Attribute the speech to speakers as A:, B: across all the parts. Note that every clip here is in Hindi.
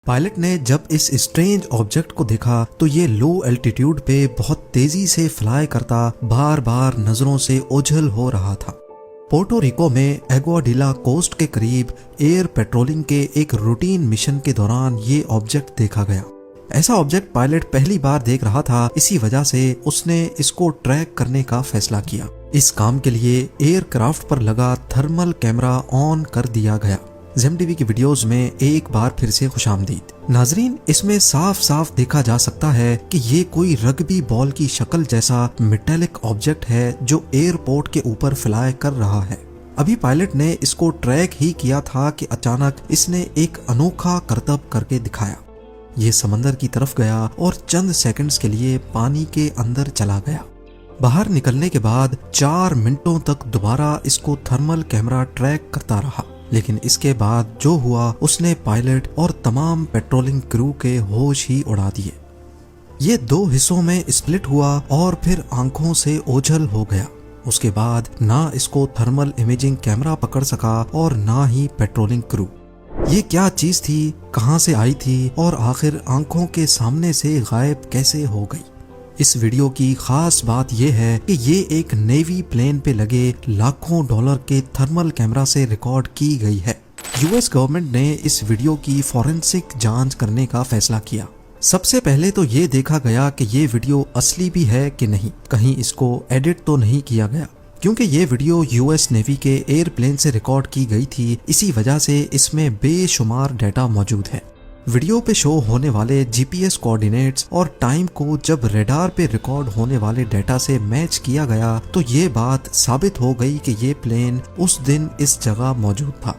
A: पायलट ने जब इस स्ट्रेंज ऑब्जेक्ट को देखा तो ये लो एल्टीट्यूड पे बहुत तेजी से फ्लाई करता बार बार नजरों से ओझल हो रहा था। पोर्टो रिको में एग्वाडिला कोस्ट के करीब एयर पेट्रोलिंग के एक रूटीन मिशन के दौरान ये ऑब्जेक्ट देखा गया। ऐसा ऑब्जेक्ट पायलट पहली बार देख रहा था, इसी वजह से उसने इसको ट्रैक करने का फैसला किया। इस काम के लिए एयरक्राफ्ट पर लगा थर्मल कैमरा ऑन कर दिया गया। ज़ेम-टीवी की वीडियोस में एक बार फिर से खुशामदीद। नाजरीन, इसमें साफ साफ देखा जा सकता है कि ये कोई रग्बी बॉल की शक्ल जैसा मेटेलिक ऑब्जेक्ट है जो एयरपोर्ट के ऊपर फ्लाई कर रहा है। अभी पायलट ने इसको ट्रैक ही किया था कि अचानक इसने एक अनोखा करतब करके दिखाया। ये समंदर की तरफ गया और चंद सेकंड्स के लिए पानी के अंदर चला गया। बाहर निकलने के बाद 4 मिनटों तक दोबारा इसको थर्मल कैमरा ट्रैक करता रहा, लेकिन इसके बाद जो हुआ उसने पायलट और तमाम पेट्रोलिंग क्रू के होश ही उड़ा दिए। ये 2 हिस्सों में स्प्लिट हुआ और फिर आंखों से ओझल हो गया। उसके बाद ना इसको थर्मल इमेजिंग कैमरा पकड़ सका और ना ही पेट्रोलिंग क्रू। ये क्या चीज थी, कहां से आई थी और आखिर आंखों के सामने से गायब कैसे हो गई। इस वीडियो की खास बात यह है कि ये एक नेवी प्लेन पे लगे लाखों डॉलर के थर्मल कैमरा से रिकॉर्ड की गई है। यूएस गवर्नमेंट ने इस वीडियो की फॉरेंसिक जांच करने का फैसला किया। सबसे पहले तो ये देखा गया कि ये वीडियो असली भी है कि नहीं, कहीं इसको एडिट तो नहीं किया गया, क्योंकि ये वीडियो यूएस नेवी के एयरप्लेन से रिकॉर्ड की गई थी। इसी वजह से इसमें बेशुमार डाटा मौजूद है। वीडियो पे शो होने वाले जीपीएस कोऑर्डिनेट्स और टाइम को जब रडार पे रिकॉर्ड होने वाले डाटा से मैच किया गया तो ये बात साबित हो गई कि ये प्लेन उस दिन इस जगह मौजूद था।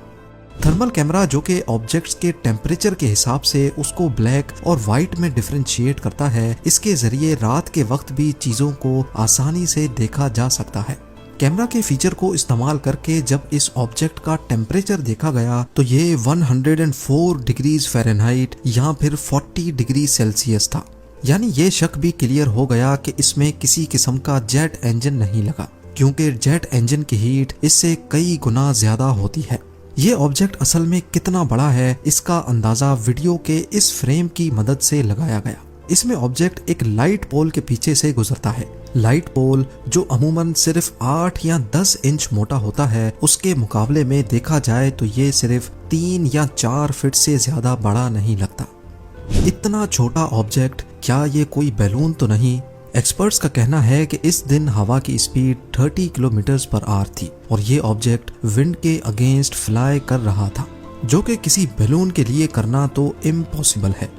A: थर्मल कैमरा जो कि ऑब्जेक्ट्स के टेम्परेचर के हिसाब से उसको ब्लैक और व्हाइट में डिफरेंशिएट करता है, इसके जरिए रात के वक्त भी चीजों को आसानी से देखा जा सकता है। कैमरा के फीचर को इस्तेमाल करके जब इस ऑब्जेक्ट का टेम्परेचर देखा गया तो ये 104 डिग्रीज फ़ारेनहाइट या फिर 40 डिग्री सेल्सियस था। यानी ये शक भी क्लियर हो गया कि इसमें किसी किस्म का जेट इंजन नहीं लगा, क्योंकि जेट इंजन की हीट इससे कई गुना ज्यादा होती है। ये ऑब्जेक्ट असल में कितना बड़ा है इसका अंदाजा वीडियो के इस फ्रेम की मदद से लगाया गया। इसमें ऑब्जेक्ट एक लाइट पोल के पीछे से गुजरता है। लाइट पोल जो अमूमन सिर्फ 8 या 10 इंच मोटा होता है, उसके मुकाबले में देखा जाए तो ये सिर्फ 3 या 4 फीट से ज्यादा बड़ा नहीं लगता। इतना छोटा ऑब्जेक्ट, क्या ये कोई बैलून तो नहीं? एक्सपर्ट्स का कहना है कि इस दिन हवा की स्पीड 30 किलोमीटर पर आवर थी और ये ऑब्जेक्ट विंड के अगेंस्ट फ्लाई कर रहा था, जो कि किसी बैलून के लिए करना तो इम्पॉसिबल है।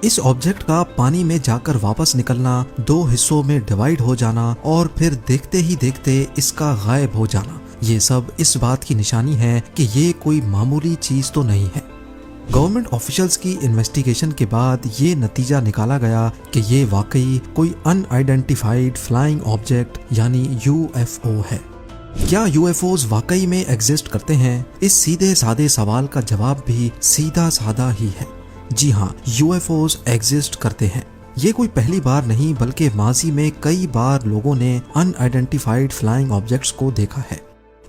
A: इस ऑब्जेक्ट का पानी में जाकर वापस निकलना, 2 हिस्सों में डिवाइड हो जाना और फिर देखते ही देखते इसका गायब हो जाना, ये सब इस बात की निशानी है कि ये कोई मामूली चीज तो नहीं है। गवर्नमेंट ऑफिशियल्स की इन्वेस्टिगेशन के बाद ये नतीजा निकाला गया कि ये वाकई कोई अनआइडेंटिफाइड फ्लाइंग ऑब्जेक्ट यानी यूएफओ है। क्या यूएफओज वाकई में एग्जिस्ट करते हैं? इस सीधे सादे सवाल का जवाब भी सीधा सादा ही है। जी हाँ, यूएफओज एग्जिस्ट करते हैं। ये कोई पहली बार नहीं बल्कि माजी में कई बार लोगों ने अनआइडेंटिफाइड फ्लाइंग ऑब्जेक्ट्स को देखा है।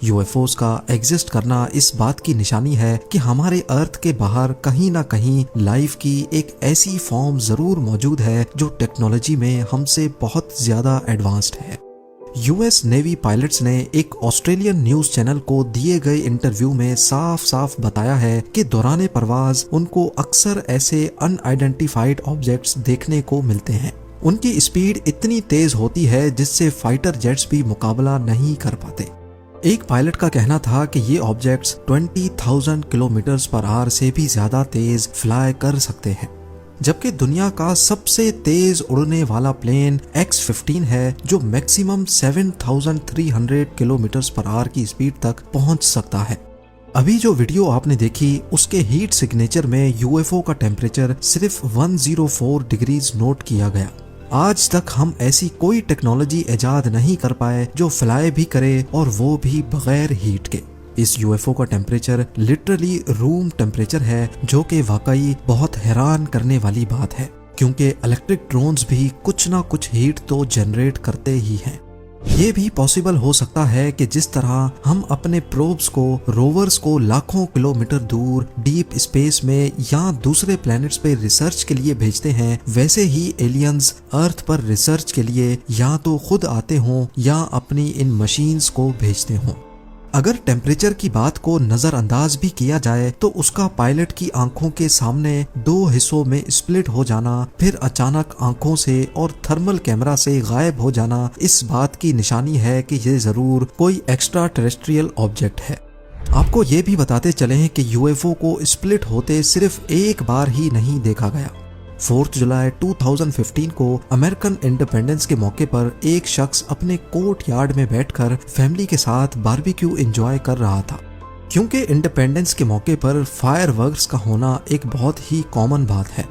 A: यूएफओज का एग्जिस्ट करना इस बात की निशानी है कि हमारे अर्थ के बाहर कहीं ना कहीं लाइफ की एक ऐसी फॉर्म जरूर मौजूद है जो टेक्नोलॉजी में हमसे बहुत ज्यादा एडवांस्ड है। यूएस नेवी पायलट्स ने एक ऑस्ट्रेलियन न्यूज चैनल को दिए गए इंटरव्यू में साफ साफ बताया है कि दौरान परवाज उनको अक्सर ऐसे अनआइडेंटिफाइड ऑब्जेक्ट्स देखने को मिलते हैं। उनकी स्पीड इतनी तेज होती है जिससे फाइटर जेट्स भी मुकाबला नहीं कर पाते। एक पायलट का कहना था कि ये ऑब्जेक्ट्स 20,000 किलोमीटर पर आवर से भी ज्यादा तेज फ्लाई कर सकते हैं, जबकि दुनिया का सबसे तेज उड़ने वाला प्लेन X-15 है जो मैक्सिमम 7,300 किलोमीटर पर आवर की स्पीड तक पहुंच सकता है। अभी जो वीडियो आपने देखी उसके हीट सिग्नेचर में यूएफओ का टेम्परेचर सिर्फ 104 डिग्रीज नोट किया गया। आज तक हम ऐसी कोई टेक्नोलॉजी इजाद नहीं कर पाए जो फ्लाई भी करे और वो भी बगैर हीट के। इस यूएफओ का टेम्परेचर लिटरली रूम टेम्परेचर है, जो कि वाकई बहुत हैरान करने वाली बात है, क्योंकि इलेक्ट्रिक ड्रोन्स भी कुछ ना कुछ हीट तो जनरेट करते ही हैं। ये भी पॉसिबल हो सकता है कि जिस तरह हम अपने प्रोब्स को, रोवर्स को लाखों किलोमीटर दूर डीप स्पेस में या दूसरे प्लैनेट्स पे रिसर्च के लिए भेजते हैं, वैसे ही एलियंस अर्थ पर रिसर्च के लिए या तो खुद आते हों या अपनी इन मशीन्स को भेजते हों। अगर टेम्परेचर की बात को नजरअंदाज भी किया जाए तो उसका पायलट की आंखों के सामने दो हिस्सों में स्प्लिट हो जाना, फिर अचानक आंखों से और थर्मल कैमरा से गायब हो जाना इस बात की निशानी है कि ये जरूर कोई एक्स्ट्रा टेरेस्ट्रियल ऑब्जेक्ट है। आपको ये भी बताते चले हैं कि यूएफओ को स्प्लिट होते सिर्फ एक बार ही नहीं देखा गया। 4 जुलाई 2015 को अमेरिकन इंडिपेंडेंस के मौके पर एक शख्स अपने कोर्ट यार्ड में बैठकर फैमिली के साथ बारबेक्यू एंजॉय कर रहा था। क्योंकि इंडिपेंडेंस के मौके पर फायरवर्क्स का होना एक बहुत ही कॉमन बात है,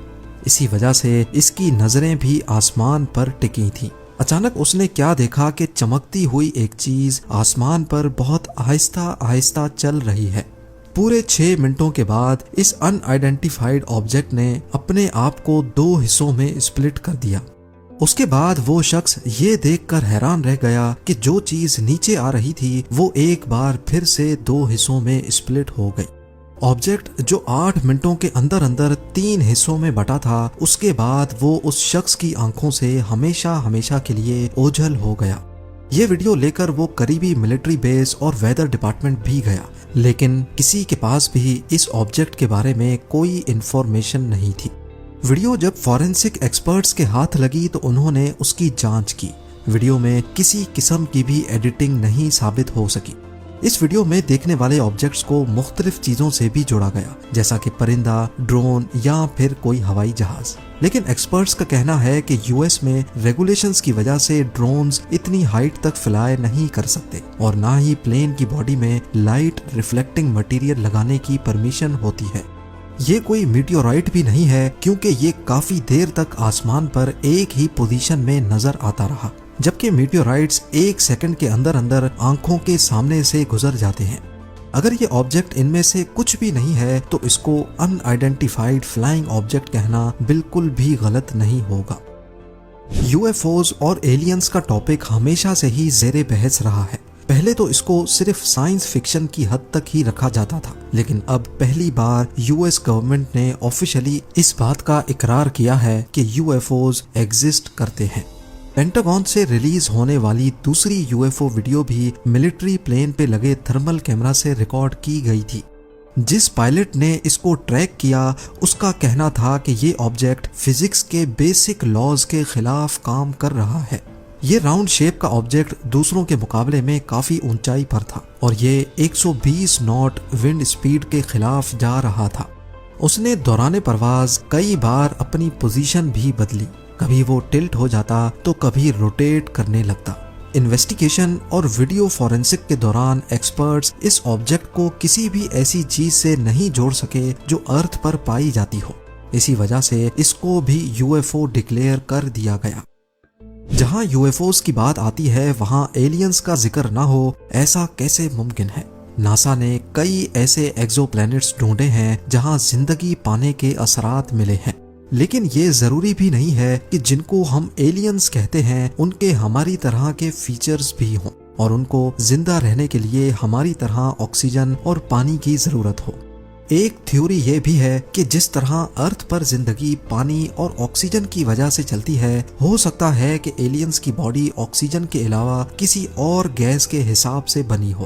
A: इसी वजह से इसकी नजरें भी आसमान पर टिकी थीं। अचानक उसने क्या देखा कि चमकती हुई एक चीज आसमान पर बहुत आहिस्ता आहिस्ता चल रही है। पूरे 6 मिनटों के बाद इस अनआइडेंटिफाइड ऑब्जेक्ट ने अपने आप को 2 हिस्सों में स्प्लिट कर दिया। उसके बाद वो शख्स ये देखकर हैरान रह गया कि जो चीज नीचे आ रही थी वो एक बार फिर से 2 हिस्सों में स्प्लिट हो गई। ऑब्जेक्ट जो 8 मिनटों के अंदर अंदर 3 हिस्सों में बटा था, उसके बाद वो उस शख्स की आंखों से हमेशा हमेशा के लिए ओझल हो गया। ये वीडियो लेकर वो करीबी मिलिट्री बेस और वेदर डिपार्टमेंट भी गया, लेकिन किसी के पास भी इस ऑब्जेक्ट के बारे में कोई इंफॉर्मेशन नहीं थी। वीडियो जब फॉरेंसिक एक्सपर्ट्स के हाथ लगी तो उन्होंने उसकी जांच की। वीडियो में किसी किस्म की भी एडिटिंग नहीं साबित हो सकी। इस वीडियो में देखने वाले ऑब्जेक्ट्स को मुख्तलिफ चीजों से भी जोड़ा गया, जैसा कि परिंदा, ड्रोन या फिर कोई हवाई जहाज। लेकिन एक्सपर्ट्स का कहना है कि यूएस में रेगुलेशंस की वजह से ड्रोन्स इतनी हाइट तक फ्लाई नहीं कर सकते और ना ही प्लेन की बॉडी में लाइट रिफ्लेक्टिंग मटेरियल लगाने की परमिशन होती है। ये कोई मीटियोराइट भी नहीं है, क्योंकि ये काफी देर तक आसमान पर एक ही पोजीशन में नजर आता रहा, जबकि मीटियोराइट्स 1 सेकंड के अंदर अंदर आंखों के सामने से गुजर जाते हैं। अगर ये ऑब्जेक्ट इनमें से कुछ भी नहीं है तो इसको अनआइडेंटिफाइड फ्लाइंग ऑब्जेक्ट कहना बिल्कुल भी गलत नहीं होगा। यूएफओज और एलियंस का टॉपिक हमेशा से ही ज़ेरे बहस रहा है। पहले तो इसको सिर्फ साइंस फिक्शन की हद तक ही रखा जाता था, लेकिन अब पहली बार यूएस गवर्नमेंट ने ऑफिशियली इस बात का इकरार किया है कि यूएफओज एग्जिस्ट करते हैं। पेंटागन से रिलीज होने वाली दूसरी यूएफओ वीडियो भी मिलिट्री प्लेन पे लगे थर्मल कैमरा से रिकॉर्ड की गई थी। जिस पायलट ने इसको ट्रैक किया उसका कहना था कि ये ऑब्जेक्ट फिजिक्स के बेसिक लॉज के खिलाफ काम कर रहा है। ये राउंड शेप का ऑब्जेक्ट दूसरों के मुकाबले में काफी ऊंचाई पर था और ये 120 नॉट विंड स्पीड के खिलाफ जा रहा था। उसने दौरान परवाज कई बार अपनी पोजीशन भी बदली, कभी वो टिल्ट हो जाता तो कभी रोटेट करने लगता। इन्वेस्टिगेशन और वीडियो फॉरेंसिक के दौरान एक्सपर्ट्स इस ऑब्जेक्ट को किसी भी ऐसी चीज से नहीं जोड़ सके जो अर्थ पर पाई जाती हो। इसी वजह से इसको भी यूएफओ डिक्लेयर कर दिया गया। जहां यूएफओस की बात आती है वहां एलियंस का जिक्र ना हो, ऐसा कैसे मुमकिन है? नासा ने कई ऐसे एक्सोप्लैनेट्स ढूंढे हैं जहां जिंदगी पाने के असरात मिले हैं, लेकिन ये जरूरी भी नहीं है कि जिनको हम एलियंस कहते हैं उनके हमारी तरह के फीचर्स भी हों और उनको जिंदा रहने के लिए हमारी तरह ऑक्सीजन और पानी की जरूरत हो। एक थ्योरी ये भी है कि जिस तरह अर्थ पर जिंदगी पानी और ऑक्सीजन की वजह से चलती है, हो सकता है कि एलियंस की बॉडी ऑक्सीजन के अलावा किसी और गैस के हिसाब से बनी हो।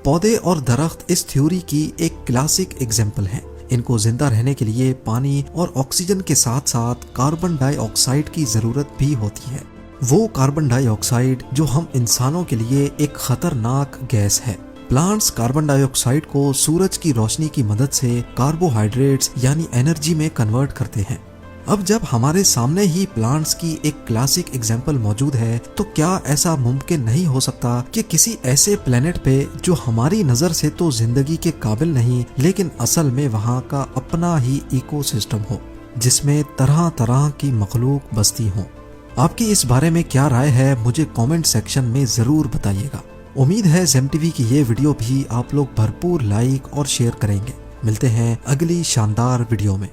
A: पौधे और दरख्त इस थ्योरी की एक क्लासिक एग्जाम्पल हैं। इनको जिंदा रहने के लिए पानी और ऑक्सीजन के साथ साथ कार्बन डाइऑक्साइड की जरूरत भी होती है। वो कार्बन डाइऑक्साइड जो हम इंसानों के लिए एक खतरनाक गैस है। प्लांट्स कार्बन डाइऑक्साइड को सूरज की रोशनी की मदद से कार्बोहाइड्रेट्स यानी एनर्जी में कन्वर्ट करते हैं। अब जब हमारे सामने ही प्लांट्स की एक क्लासिक एग्जाम्पल मौजूद है, तो क्या ऐसा मुमकिन नहीं हो सकता कि किसी ऐसे प्लेनेट पे जो हमारी नजर से तो जिंदगी के काबिल नहीं, लेकिन असल में वहाँ का अपना ही इकोसिस्टम हो जिसमें तरह तरह की मखलूक बसती हो? आपकी इस बारे में क्या राय है, मुझे कमेंट सेक्शन में जरूर बताइएगा। उम्मीद है ZEM की ये वीडियो भी आप लोग भरपूर लाइक और शेयर करेंगे। मिलते हैं अगली शानदार वीडियो में।